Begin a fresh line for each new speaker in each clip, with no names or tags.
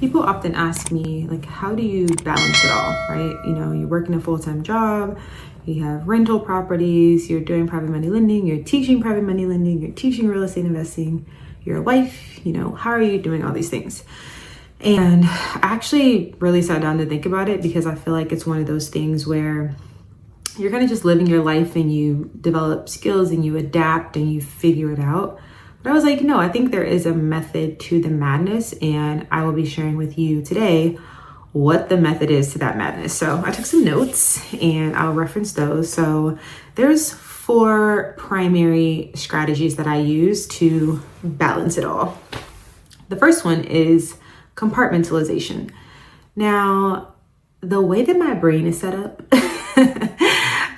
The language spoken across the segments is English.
People often ask me, like, how do you balance it all, right? You know, you're working a full-time job, you have rental properties, you're doing private money lending, you're teaching private money lending, you're teaching real estate investing, you're a wife, you know, how are you doing all these things? And I actually really sat down to think about it because I feel like it's one of those things where you're kind of just living your life and you develop skills and you adapt and you figure it out. But I was like, no, I think there is a method to the madness, and I will be sharing with you today what the method is to that madness. So I took some notes and I'll reference those. So there's 4 primary strategies that I use to balance it all. The first one is compartmentalization. Now, the way that my brain is set up,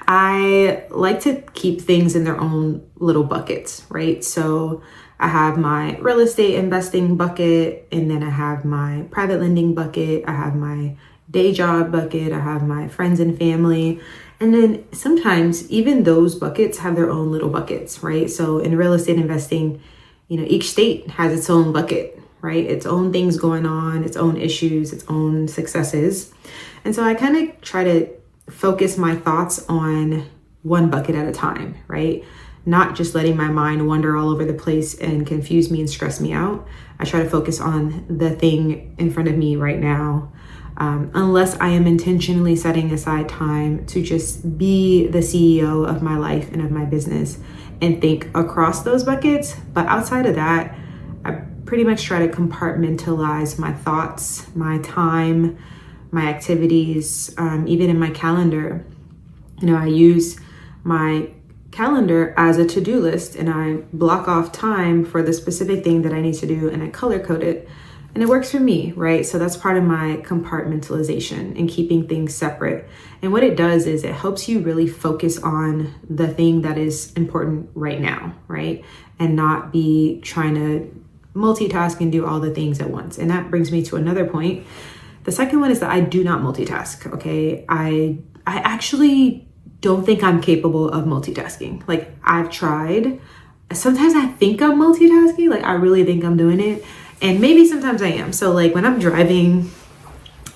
I like to keep things in their own little buckets, right? So I have my real estate investing bucket, and then I have my private lending bucket, I have my day job bucket, I have my friends and family. And then sometimes even those buckets have their own little buckets, right? So in real estate investing, you know, each state has its own bucket, right? Its own things going on, its own issues, its own successes. And so I kind of try to focus my thoughts on one bucket at a time, right? Not just letting my mind wander all over the place and confuse me and stress me out. I try to focus on the thing in front of me right now, unless I am intentionally setting aside time to just be the CEO of my life and of my business and think across those buckets. But outside of that, I pretty much try to compartmentalize my thoughts, my time, my activities, even in my calendar. You know, I use my calendar as a to-do list, and I block off time for the specific thing that I need to do, and I color code it, and it works for me, right? So that's part of my compartmentalization and keeping things separate. And what it does is it helps you really focus on the thing that is important right now, right? And not be trying to multitask and do all the things at once. And that brings me to another point. The second one is that I do not multitask, okay? I actually don't think I'm capable of multitasking. Like, I've tried. Sometimes I think I'm multitasking, like I really think I'm doing it. And maybe sometimes I am. So like when I'm driving,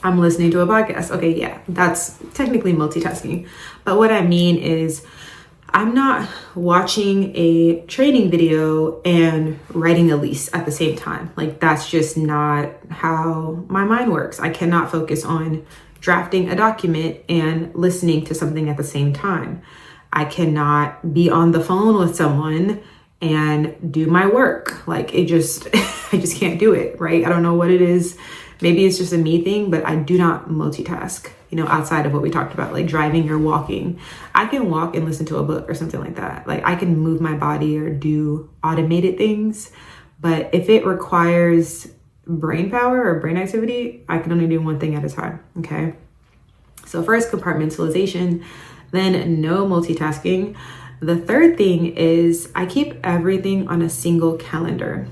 I'm listening to a podcast. Okay, yeah, that's technically multitasking. But what I mean is I'm not watching a training video and writing a lease at the same time. Like, that's just not how my mind works. I cannot focus on drafting a document and listening to something at the same time. I cannot be on the phone with someone and do my work. Like, it just, I just can't do it, right? I don't know what it is. Maybe it's just a me thing, but I do not multitask, you know, outside of what we talked about, like driving or walking. I can walk and listen to a book or something like that. Like, I can move my body or do automated things, but if it requires brain power or brain activity, I can only do one thing at a time, okay? So first, compartmentalization, then no multitasking. The third thing is I keep everything on a single calendar.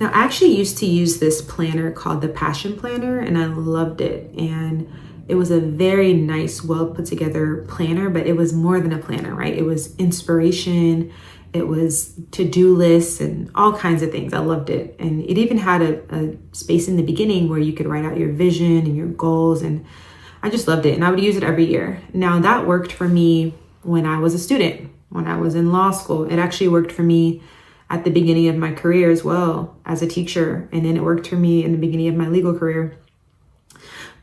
Now, I actually used to use this planner called the Passion Planner, and I loved it. And it was a very nice, well put together planner, but it was more than a planner, right? It was inspiration, it was to-do lists and all kinds of things. I loved it. And it even had a space in the beginning where you could write out your vision and your goals, and I just loved it. And I would use it every year. Now, that worked for me when I was a student, when I was in law school. It actually worked for me at the beginning of my career as well as a teacher. And then it worked for me in the beginning of my legal career.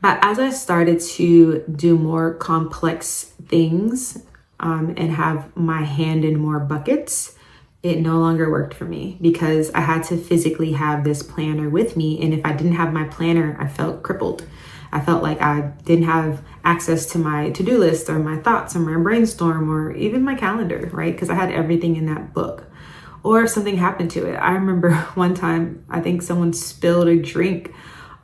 But as I started to do more complex things and have my hand in more buckets, it no longer worked for me because I had to physically have this planner with me. And if I didn't have my planner, I felt crippled. I felt like I didn't have access to my to-do list or my thoughts or my brainstorm or even my calendar, right? Because I had everything in that book. Or if something happened to it. I remember one time, I think someone spilled a drink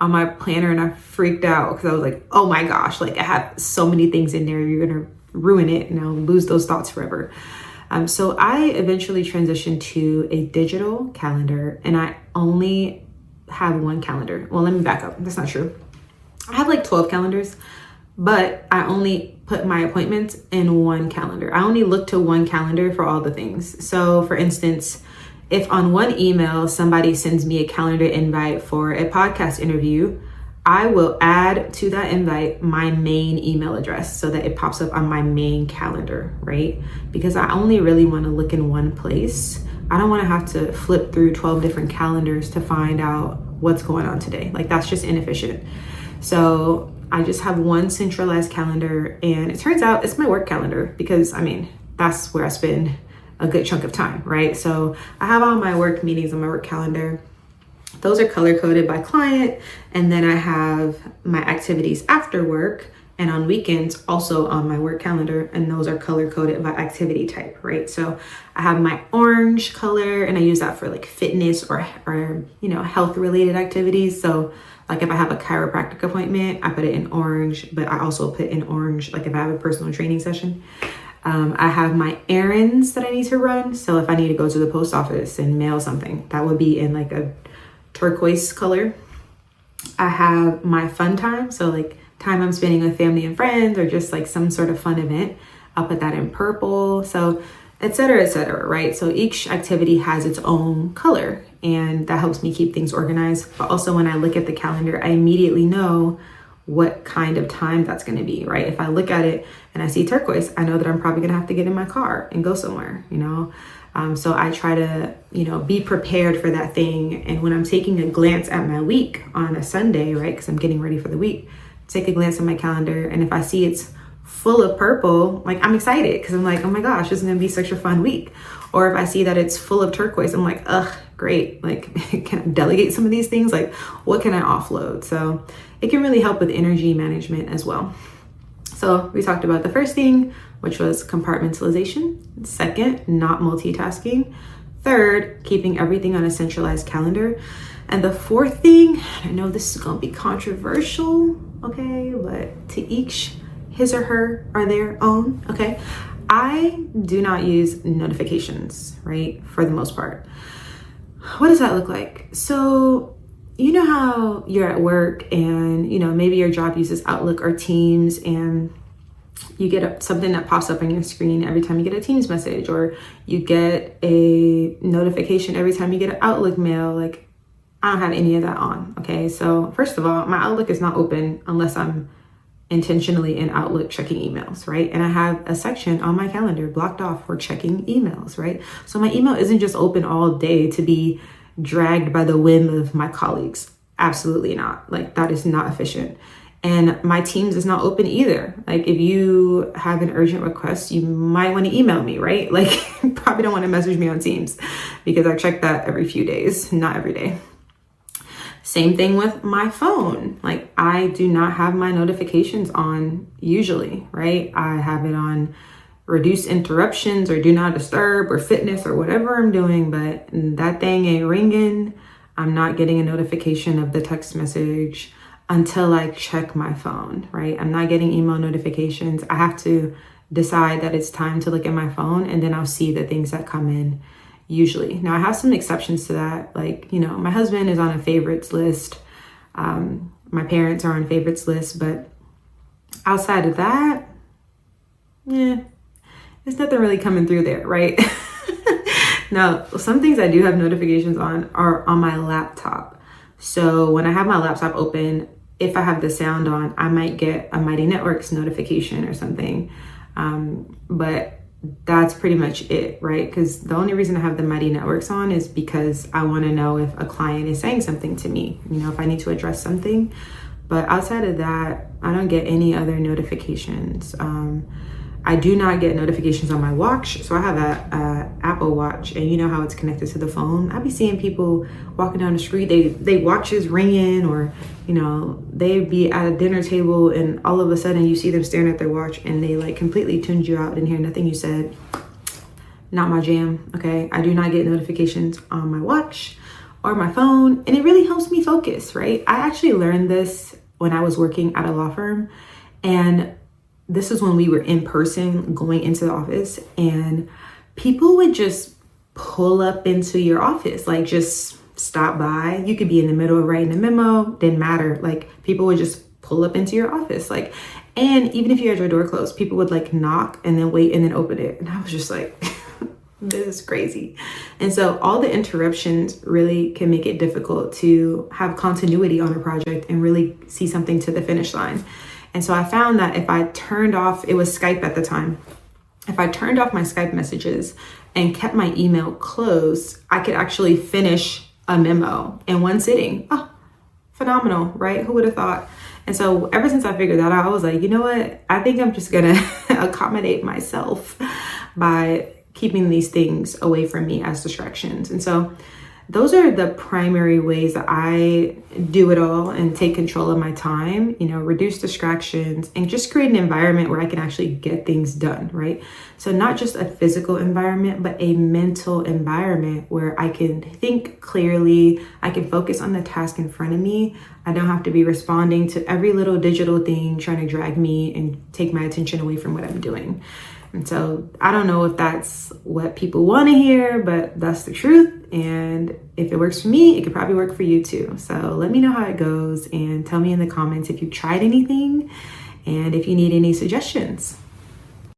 on my planner and I freaked out because I was like, oh my gosh, like I have so many things in there, you're gonna ruin it and I'll lose those thoughts forever. So I eventually transitioned to a digital calendar, and I only have one calendar. Well, let me back up, that's not true. I have like 12 calendars, but I only put my appointments in one calendar. I only look to one calendar for all the things. So for instance, if on one email somebody sends me a calendar invite for a podcast interview, I will add to that invite my main email address so that it pops up on my main calendar, right? Because I only really want to look in one place. I don't want to have to flip through 12 different calendars to find out what's going on today. Like, that's just inefficient. So I just have one centralized calendar, and it turns out it's my work calendar because, I mean, that's where I spend a good chunk of time, right? So I have all my work meetings on my work calendar. Those are color coded by client. And then I have my activities after work and on weekends also on my work calendar. And those are color coded by activity type, right? So I have my orange color, and I use that for like fitness or health related activities. So like if I have a chiropractic appointment, I put it in orange, but I also put in orange, like if I have a personal training session. I have my errands that I need to run. So if I need to go to the post office and mail something, that would be in like a turquoise color. I have my fun time. So like time I'm spending with family and friends, or just like some sort of fun event, I'll put that in purple. So et cetera, right? So each activity has its own color, and that helps me keep things organized. But also when I look at the calendar, I immediately know what kind of time that's going to be, right? If I look at it and I see turquoise, I know that I'm probably going to have to get in my car and go somewhere, So I try to, be prepared for that thing. And when I'm taking a glance at my week on a Sunday, right, because I'm getting ready for the week, take a glance at my calendar. And if I see it's full of purple, like I'm excited because I'm like, oh my gosh, this is going to be such a fun week. Or if I see that it's full of turquoise, I'm like, ugh, great. Like, can I delegate some of these things? Like, what can I offload? So it can really help with energy management as well. So we talked about the first thing, which was compartmentalization. Second, not multitasking. Third, keeping everything on a centralized calendar. And the fourth thing, I know this is going to be controversial, okay, but to each his or her are their own, okay? I do not use notifications, right, for the most part. What does that look like? So you know how you're at work and, maybe your job uses Outlook or Teams, and you get something that pops up on your screen every time you get a Teams message, or you get a notification every time you get an Outlook mail. Like, I don't have any of that on, okay? So first of all, my Outlook is not open unless I'm intentionally in Outlook checking emails, right? And I have a section on my calendar blocked off for checking emails, right? So my email isn't just open all day to be dragged by the whim of my colleagues. Absolutely not. Like, that is not efficient. And my Teams is not open either. Like, if you have an urgent request, you might want to email me, right? Like, you probably don't want to message me on Teams because I check that every few days, not every day. Same thing with my phone. Like, I do not have my notifications on usually, right? I have it on reduce interruptions or do not disturb or fitness or whatever I'm doing, but that thing ain't ringing. I'm not getting a notification of the text message until I check my phone, right? I'm not getting email notifications. I have to decide that it's time to look at my phone, and then I'll see the things that come in usually. Now, I have some exceptions to that. Like, my husband is on a favorites list. My parents are on favorites list, but outside of that, there's nothing really coming through there, right? Now, some things I do have notifications on are on my laptop. So when I have my laptop open, if I have the sound on, I might get a Mighty Networks notification or something. But that's pretty much it, right? Because the only reason I have the Mighty Networks on is because I want to know if a client is saying something to me, if I need to address something. But outside of that, I don't get any other notifications. I do not get notifications on my watch. So I have a Apple Watch, and you know how it's connected to the phone. I be seeing people walking down the street, they watches ringing, or they be at a dinner table, and all of a sudden you see them staring at their watch, and they like completely tuned you out, didn't hear nothing you said. Not my jam, okay? I do not get notifications on my watch or my phone, and it really helps me focus, right? I actually learned this when I was working at a law firm, and this is when we were in person going into the office, and people would just pull up into your office, like just stop by. You could be in the middle of writing a memo, didn't matter. Like, people would just pull up into your office. Like, and even if you had your door closed, people would like knock and then wait and then open it. And I was just like, This is crazy. And so all the interruptions really can make it difficult to have continuity on a project and really see something to the finish line. And so I found that if I turned off, it was Skype at the time, if I turned off my Skype messages and kept my email closed, I could actually finish a memo in one sitting. Oh, phenomenal, right? Who would have thought? And so ever since I figured that out, I was like, you know what? I think I'm just gonna accommodate myself by keeping these things away from me as distractions. And so those are the primary ways that I do it all and take control of my time, reduce distractions and just create an environment where I can actually get things done, right? So not just a physical environment, but a mental environment where I can think clearly, I can focus on the task in front of me. I don't have to be responding to every little digital thing trying to drag me and take my attention away from what I'm doing. And so I don't know if that's what people want to hear, but that's the truth. And if it works for me, it could probably work for you too. So let me know how it goes and tell me in the comments if you tried anything and if you need any suggestions.